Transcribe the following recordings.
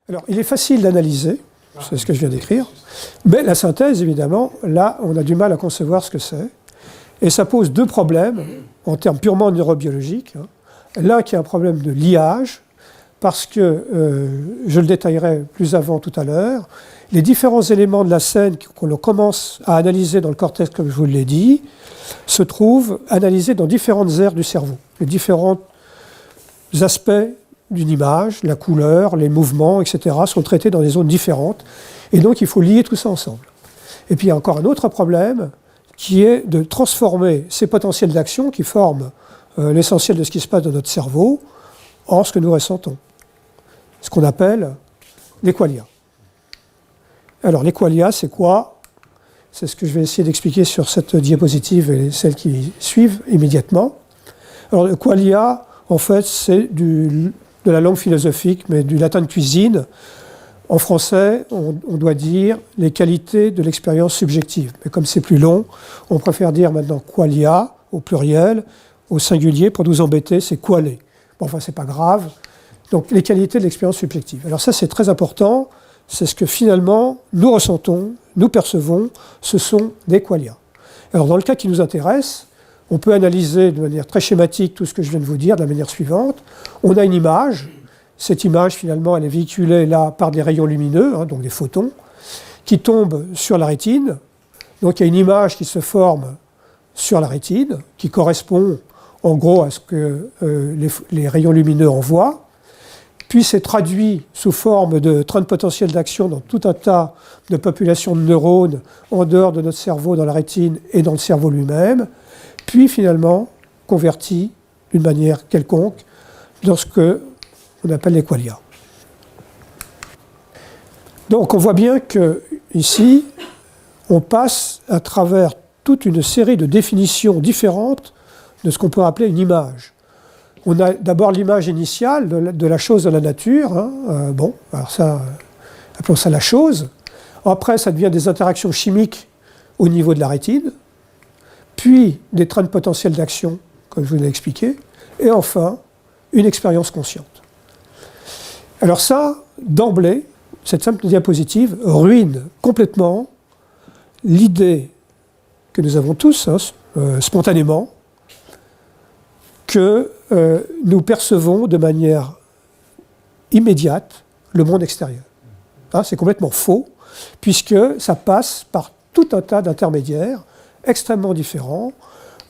Alors, il est facile d'analyser, c'est ce que je viens d'écrire, mais la synthèse, évidemment, là, on a du mal à concevoir ce que c'est. Et ça pose deux problèmes, en termes purement neurobiologiques. L'un qui est un problème de liage, parce que, je le détaillerai plus avant tout à l'heure, les différents éléments de la scène qu'on commence à analyser dans le cortex, comme je vous l'ai dit, se trouvent analysés dans différentes aires du cerveau. Les différents aspects d'une image, la couleur, les mouvements, etc., sont traités dans des zones différentes. Et donc, il faut lier tout ça ensemble. Et puis, il y a encore un autre problème, qui est de transformer ces potentiels d'action qui forment l'essentiel de ce qui se passe dans notre cerveau en ce que nous ressentons. Ce qu'on appelle les qualia. Alors, les qualia, c'est quoi? C'est ce que je vais essayer d'expliquer sur cette diapositive et celles qui suivent immédiatement. Alors, le qualia, en fait, c'est de la langue philosophique, mais du latin de cuisine. En français, on doit dire les qualités de l'expérience subjective. Mais comme c'est plus long, on préfère dire maintenant qualia, au pluriel, au singulier, pour nous embêter, c'est quale. Bon, enfin, c'est pas grave. Donc, les qualités de l'expérience subjective. Alors ça, c'est très important. C'est ce que finalement, nous ressentons, nous percevons, ce sont des qualia. Alors, dans le cas qui nous intéresse, on peut analyser de manière très schématique tout ce que je viens de vous dire de la manière suivante. On a une image. Cette image, finalement, elle est véhiculée là par des rayons lumineux, donc des photons, qui tombent sur la rétine. Donc, il y a une image qui se forme sur la rétine, qui correspond en gros à ce que les rayons lumineux envoient. Puis c'est traduit sous forme de train de potentiel d'action dans tout un tas de populations de neurones en dehors de notre cerveau, dans la rétine et dans le cerveau lui-même. Puis finalement converti d'une manière quelconque dans ce qu'on appelle les qualia. Donc on voit bien que ici, on passe à travers toute une série de définitions différentes de ce qu'on peut appeler une image. On a d'abord l'image initiale de la chose dans la nature. Bon, alors ça, appelons ça la chose. Après, ça devient des interactions chimiques au niveau de la rétine, puis des trains de potentiel d'action, comme je vous l'ai expliqué, et enfin, une expérience consciente. Alors ça, d'emblée, cette simple diapositive ruine complètement l'idée que nous avons tous, spontanément, que nous percevons de manière immédiate le monde extérieur. C'est complètement faux, puisque ça passe par tout un tas d'intermédiaires extrêmement différents,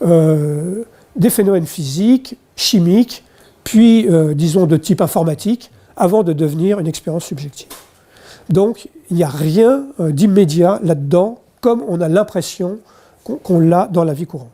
des phénomènes physiques, chimiques, puis, disons, de type informatique, avant de devenir une expérience subjective. Donc, il n'y a rien d'immédiat là-dedans, comme on a l'impression qu'on l'a dans la vie courante.